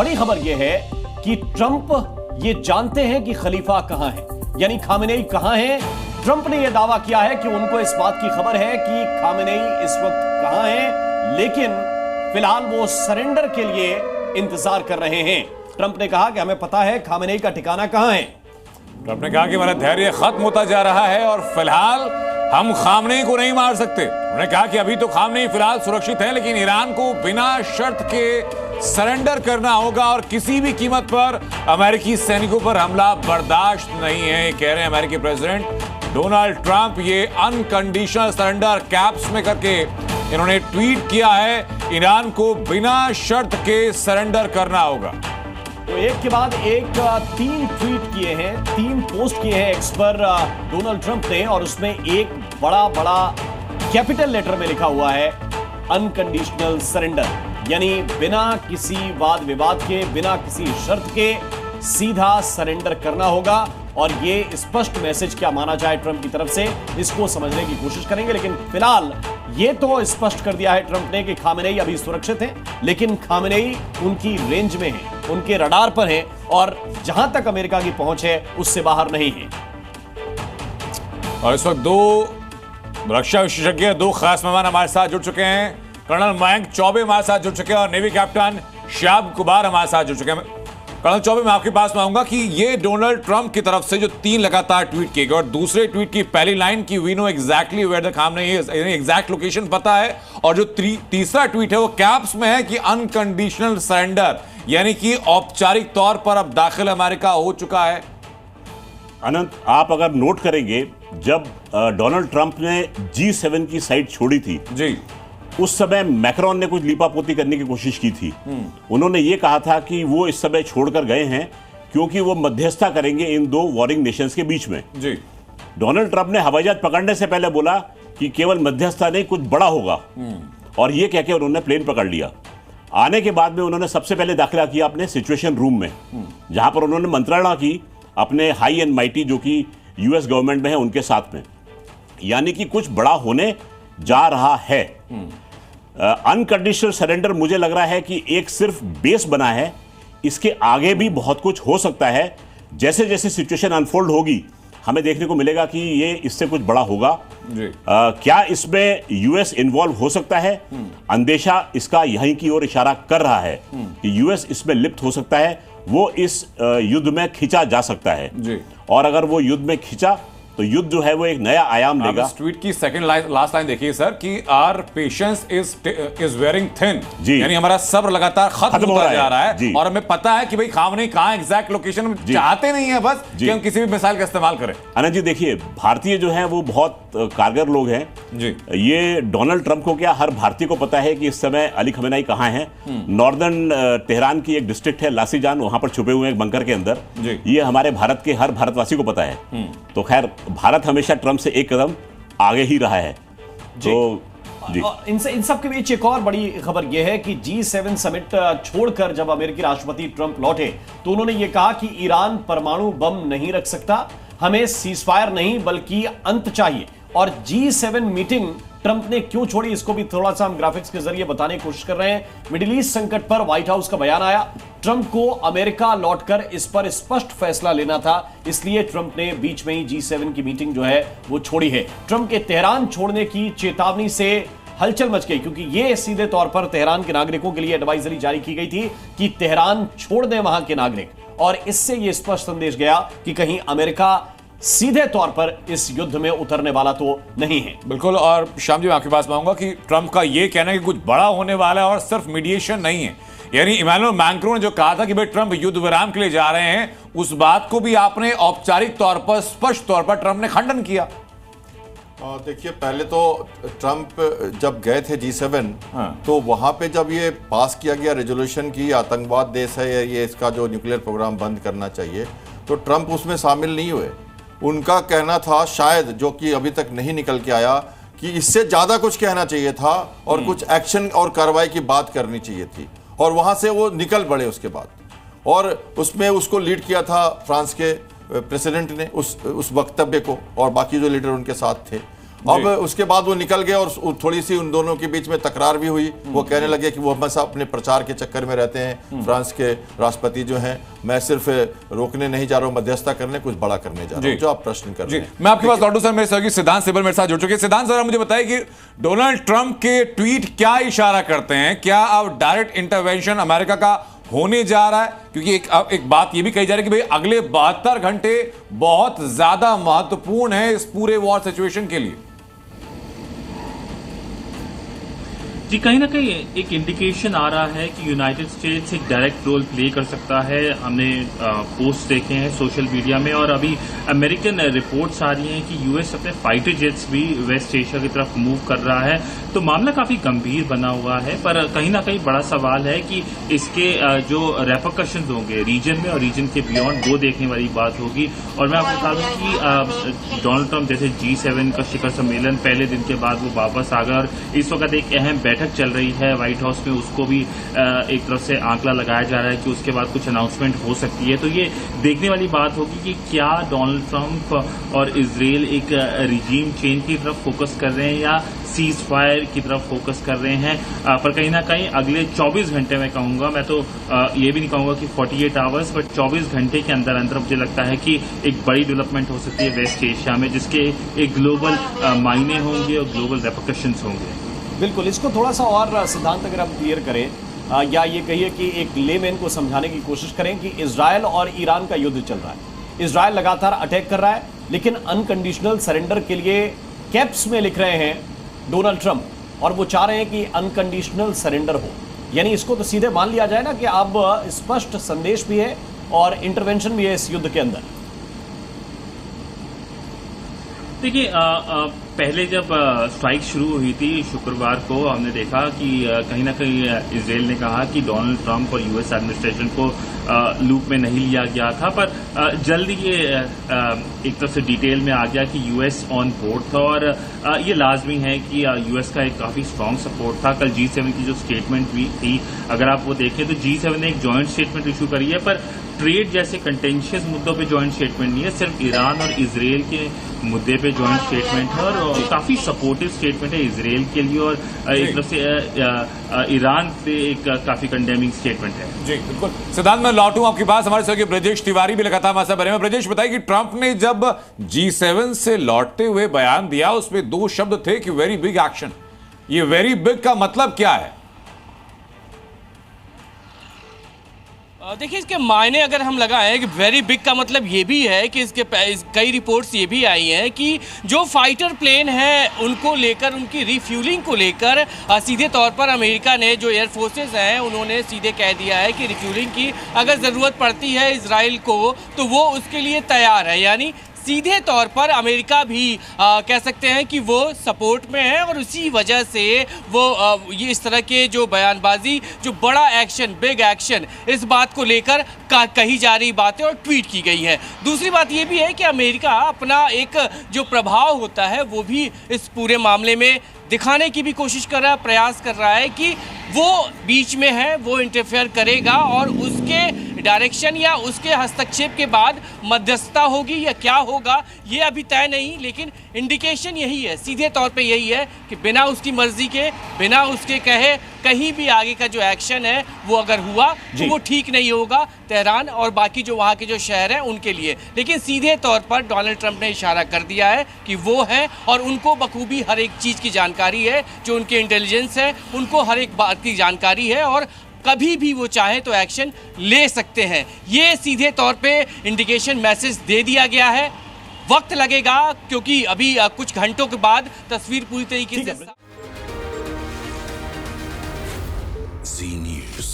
बड़ी खबर यह है कि ट्रंप ये जानते हैं कि खलीफा कहां है, यानी खामेनेई कहां है। ट्रंप ने यह दावा किया है कि उनको इस बात की खबर है कि खामेनेई इस वक्त कहां है, लेकिन फिलहाल वो सरेंडर के लिए इंतजार कर रहे हैं। ट्रंप ने कहा कि हमें पता है खामेनेई का ठिकाना कहां है। ट्रंप ने कहा कि मेरा धैर्य खत्म होता जा रहा है और फिलहाल हम खामनेई को नहीं मार सकते। उन्होंने कहा कि अभी तो खामनेई फिलहाल सुरक्षित है, लेकिन ईरान को बिना शर्त के सरेंडर करना होगा और किसी भी कीमत पर अमेरिकी सैनिकों पर हमला बर्दाश्त नहीं है, कह रहे हैं अमेरिकी प्रेसिडेंट डोनाल्ड ट्रंप। ये अनकंडीशनल सरेंडर कैप्स में करके इन्होंने ट्वीट किया है, ईरान को बिना शर्त के सरेंडर करना होगा। तो एक के बाद एक 3 ट्वीट किए हैं, 3 पोस्ट किए हैं एक्स पर डोनाल्ड ट्रंप ने, और उसमें एक बड़ा कैपिटल लेटर में लिखा हुआ है अनकंडीशनल सरेंडर, यानी बिना किसी वाद विवाद के, बिना किसी शर्त के सीधा सरेंडर करना होगा। और ये स्पष्ट मैसेज क्या माना जाए ट्रंप की तरफ से, इसको समझने की कोशिश करेंगे। लेकिन फिलहाल ये तो स्पष्ट कर दिया है ट्रंप ने कि खामेनेई अभी सुरक्षित है, लेकिन खामेनेई उनकी रेंज में है, उनके रडार पर है, और जहां तक अमेरिका की पहुंच है उससे बाहर नहीं है। और इस वक्त 2 रक्षा विशेषज्ञ, 2 खास मेहमान हमारे साथ जुड़ चुके हैं। कर्नल मयंक चौबे हमारे साथ जुड़ चुके हैं और नेवी कैप्टन शाब कुबार हमारे साथ जुड़ चुके हैं। कर्नल चौबे, मैं आपके पास में आऊंगा कि ये डोनाल्ड ट्रंप की तरफ से जो 3 लगातार ट्वीट किए गए, और दूसरे ट्वीट की पहली लाइन की we know exactly where the Khamenei is, exact location पता है, और जो तीसरा ट्वीट है वो कैप्स में है कि अनकंडीशनल सरेंडर, यानी कि औपचारिक तौर पर अब दाखिल अमेरिका हो चुका है। अनंत, आप अगर नोट करेंगे, जब डोनाल्ड ट्रंप ने G7 की साइट छोड़ी थी जी, उस समय मैक्रोन ने कुछ लीपापोती करने की कोशिश की थी। उन्होंने ये कहा था कि वो इस समय छोड़कर गए हैं क्योंकि वो मध्यस्थता करेंगे इन 2 वॉरिंग नेशंस के बीच में। जी, डोनाल्ड ट्रंप ने हवाई जहाज पकड़ने से पहले बोला कि केवल मध्यस्थता नहीं, कुछ बड़ा होगा, और ये कह के उन्होंने प्लेन पकड़ लिया। आने के बाद में उन्होंने सबसे पहले दाखिला किया अपने सिचुएशन रूम में, जहां पर उन्होंने मंत्रणा की अपने हाई एंड माइटी जो कि यूएस गवर्नमेंट में है उनके साथ में, यानी कि कुछ बड़ा होने जा रहा है। अनकंडीशनल सरेंडर मुझे लग रहा है कि एक सिर्फ बेस बना है, इसके आगे भी बहुत कुछ हो सकता है। जैसे जैसे सिचुएशन अनफोल्ड होगी हमें देखने को मिलेगा कि ये इससे कुछ बड़ा होगा। क्या इसमें यूएस इन्वॉल्व हो सकता है? अंदेशा इसका यहीं की ओर इशारा कर रहा है कि यूएस इसमें लिप्त हो सकता है, वो इस युद्ध में खिंचा जा सकता है जी। और अगर वो युद्ध में खिंचा तो युद्ध जो है वो एक नया आयाम लेगा। इस ट्वीट की सेकंड लास्ट लाइन देखिए सर, कि our patience is wearing thin, यानी हमारा सब्र लगातार खत्म होता जा रहा है, और हमें पता है कि भाई खामनेई कहां एग्जैक्ट लोकेशन चाहते नहीं है बस कि हम किसी भी मिसाइल का इस्तेमाल करें। अनंत जी, देखिए, भारतीय जो है वो बहुत कारगर लोग हैं जी। ये डोनाल्ड ट्रंप को क्या, हर भारतीय को पता है कि इस समय अली खमेनाई कहां है। नॉर्दर्न तेहरान की एक डिस्ट्रिक्ट है लासीजान, वहां पर छुपे हुए हैं एक बंकर के अंदर। ये हमारे भारत के हर भारतवासी को पता है। तो खैर, भारत हमेशा ट्रंप से एक कदम आगे ही रहा है। तो जी। इन सब के बीच एक और बड़ी खबर यह है कि G7 समिट छोड़कर जब अमेरिकी राष्ट्रपति ट्रंप लौटे तो उन्होंने यह कहा कि ईरान परमाणु बम नहीं रख सकता, हमें सीजफायर नहीं बल्कि अंत चाहिए। और G7 मीटिंग ट्रंप ने क्यों छोड़ी, इसको भी थोड़ा सा हम ग्राफिक्स के जरिए बताने की कोशिश कर रहे हैं। मिडिल ईस्ट संकट पर व्हाइट हाउस का बयान आया, ट्रंप को अमेरिका लौटकर इस पर स्पष्ट फैसला लेना था, इसलिए ट्रंप ने बीच में ही G7 की मीटिंग जो है वो छोड़ी है। ट्रंप के तेहरान छोड़ने की चेतावनी से हलचल मच गई, क्योंकि ये सीधे तौर पर तेहरान के नागरिकों के लिए एडवाइजरी जारी की गई थी कि तेहरान छोड़ दें वहां के नागरिक, और इससे यह स्पष्ट संदेश गया कि कहीं अमेरिका सीधे तौर पर इस युद्ध में उतरने वाला तो नहीं है। बिल्कुल, और शाम जी मैं आपके पास मांगूंगा कि ट्रंप का यह कहना है कि कुछ बड़ा होने वाला है और सिर्फ मीडिएशन नहीं है, यानी इमैनुअल मैक्रोन ने जो कहा था कि भाई ट्रंप युद्ध विराम के लिए जा रहे हैं, उस बात को भी आपने औपचारिक तौर पर, स्पष्ट तौर पर ट्रंप ने खंडन किया। देखिए, पहले तो ट्रंप जब गए थे G7 तो वहां पे जब ये पास किया गया रेजोल्यूशन की आतंकवाद देश है, ये इसका जो न्यूक्लियर प्रोग्राम बंद करना चाहिए, तो ट्रंप उसमें शामिल नहीं हुए। उनका कहना था, शायद जो कि अभी तक नहीं निकल के आया, कि इससे ज्यादा कुछ कहना चाहिए था और कुछ एक्शन और कार्रवाई की बात करनी चाहिए थी, और वहां से वो निकल पड़े उसके बाद। और उसमें उसको लीड किया था फ्रांस के प्रेसिडेंट ने उस वक्तव्य को, और बाकी जो लीडर उनके साथ थे। अब उसके बाद वो निकल गए और थोड़ी सी उन दोनों के बीच में तकरार भी हुई। वो कहने लगे कि वो हमेशा अपने प्रचार के चक्कर में रहते हैं, फ्रांस के राष्ट्रपति जो हैं, मैं सिर्फ रोकने नहीं जा रहा हूं, मध्यस्थता करने, कुछ बड़ा करने जा रहा हूं, जो आप प्रश्न कर रहे हैं। मैं आपके पास लौटूं सर, मेरे सहयोगी सिद्धांत सिब्बल मेरे साथ जुड़ चुके हैं। सिद्धांत सर, मुझे बताइए कि डोनाल्ड ट्रंप के ट्वीट क्या इशारा करते हैं? क्या अब डायरेक्ट इंटरवेंशन अमेरिका का होने जा रहा है? क्योंकि एक बात यह भी कही जा रही है कि भाई अगले 72 घंटे बहुत ज्यादा महत्वपूर्ण है इस पूरे वॉर सिचुएशन के लिए। जी, कहीं ना कहीं एक इंडिकेशन आ रहा है कि यूनाइटेड स्टेट्स एक डायरेक्ट रोल प्ले कर सकता है। हमने पोस्ट देखे हैं सोशल मीडिया में, और अभी अमेरिकन रिपोर्ट्स आ रही हैं कि यूएस अपने फाइटर जेट्स भी वेस्ट एशिया की तरफ मूव कर रहा है। तो मामला काफी गंभीर बना हुआ है, पर कहीं ना कहीं बड़ा सवाल है कि इसके जो रेपरकशंस होंगे रीजन में और रीजन के बियॉन्ड, वो देखने वाली बात होगी। और मैं आपको बता दूं कि डोनाल्ड ट्रंप जैसे G7 का शिखर सम्मेलन पहले दिन के बाद वो वापस आ गए, और इस वक्त एक अहम बैठक चल रही है व्हाइट हाउस में, उसको भी एक तरफ से आंकड़ा लगाया जा रहा है कि उसके बाद कुछ अनाउंसमेंट हो सकती है। तो ये देखने वाली बात होगी कि क्या डोनाल्ड ट्रंप और इजराइल एक रिजीम चेंज की तरफ फोकस कर रहे हैं या सीज फायर की तरफ फोकस कर रहे हैं। पर कहीं ना कहीं अगले 24 घंटे में कहूंगा, मैं तो ये भी नहीं कहूंगा कि 48 आवर्स, बट 24 घंटे के अंदर अंदर मुझे लगता है कि एक बड़ी डेवलपमेंट हो सकती है वेस्ट एशिया में, जिसके एक ग्लोबल मायने होंगे और ग्लोबल रेपरकशंस होंगे। बिल्कुल, इसको थोड़ा सा और सिद्धांत अगर हम क्लियर करें, या ये कहिए कि एक लेमैन को समझाने की कोशिश करें कि इजराइल और ईरान का युद्ध चल रहा है। इजराइल लगातार अटैक कर रहा है, लेकिन अनकंडीशनल सरेंडर के लिए कैप्स में लिख रहे हैं डोनाल्ड ट्रंप, और वो चाह रहे हैं कि अनकंडीशनल सरेंडर हो। यानी इसको तो सीधे मान लिया जाए ना कि अब स्पष्ट संदेश भी है और इंटरवेंशन भी है इस युद्ध के अंदर। देखिए, पहले जब स्ट्राइक शुरू हुई थी शुक्रवार को, हमने देखा कि कहीं ना कहीं इजराइल ने कहा कि डोनाल्ड ट्रंप और यूएस एडमिनिस्ट्रेशन को लूप में नहीं लिया गया था, पर जल्दी ये एक तरफ से डिटेल में आ गया कि यूएस ऑन बोर्ड था, और ये लाजमी है कि यूएस का एक काफी स्ट्रांग सपोर्ट था। कल G7 की जो स्टेटमेंट भी थी, अगर आप वो देखें तो G7 ने एक जॉइंट स्टेटमेंट इशू करी है, पर ट्रेड जैसे कंटेंशियस मुद्दों पे जॉइंट स्टेटमेंट नहीं है, सिर्फ ईरान और इजराइल के मुद्दे पे जॉइंट स्टेटमेंट है, और काफी सपोर्टिव स्टेटमेंट है इजराइल के लिए, और एक तरफ से ईरान पे एक काफी कंडेमिंग स्टेटमेंट है। जी बिल्कुल। सिद्धांत, मैं लौटूं आपके पास, हमारे सहयोगी ब्रजेश तिवारी भी लगातार हमारे साथ बने हैं। ब्रजेश, बताइए कि ट्रंप ने जब G7 से लौटते हुए बयान दिया, उसमें 2 शब्द थे कि वेरी बिग एक्शन। ये वेरी बिग का मतलब क्या है? देखिए, इसके मायने अगर हम लगाएं कि वेरी बिग का मतलब ये भी है कि इसके कई रिपोर्ट्स ये भी आई हैं कि जो फाइटर प्लेन हैं उनको लेकर, उनकी रिफ्यूलिंग को लेकर सीधे तौर पर अमेरिका ने, जो एयर फोर्सेस हैं, उन्होंने सीधे कह दिया है कि रिफ्यूलिंग की अगर ज़रूरत पड़ती है इजराइल को तो वो उसके लिए तैयार है। यानी सीधे तौर पर अमेरिका भी कह सकते हैं कि वो सपोर्ट में है, और उसी वजह से वो ये इस तरह के जो बयानबाजी, जो बड़ा एक्शन, बिग एक्शन, इस बात को लेकर कही जा रही बातें और ट्वीट की गई है। दूसरी बात ये भी है कि अमेरिका अपना एक जो प्रभाव होता है वो भी इस पूरे मामले में दिखाने की भी कोशिश कर रहा है, प्रयास कर रहा है कि वो बीच में है, वो इंटरफेयर करेगा, और उसके डायरेक्शन या उसके हस्तक्षेप के बाद मध्यस्थता होगी या क्या होगा ये अभी तय नहीं, लेकिन इंडिकेशन यही है, सीधे तौर पे यही है कि बिना उसकी मर्जी के, बिना उसके कहे कहीं भी आगे का जो एक्शन है वो अगर हुआ तो वो ठीक नहीं होगा तेहरान और बाकी जो वहाँ के जो शहर हैं उनके लिए। लेकिन सीधे तौर पर डोनाल्ड ट्रंप ने इशारा कर दिया है कि वो हैं, और उनको बखूबी हर एक चीज़ की जानकारी है, जो उनके इंटेलिजेंस है उनको हर एक बात की जानकारी है, और कभी भी वो चाहे तो एक्शन ले सकते हैं। ये सीधे तौर पे इंडिकेशन मैसेज दे दिया गया है। वक्त लगेगा क्योंकि अभी कुछ घंटों के बाद तस्वीर पूरी तरीके से Z News।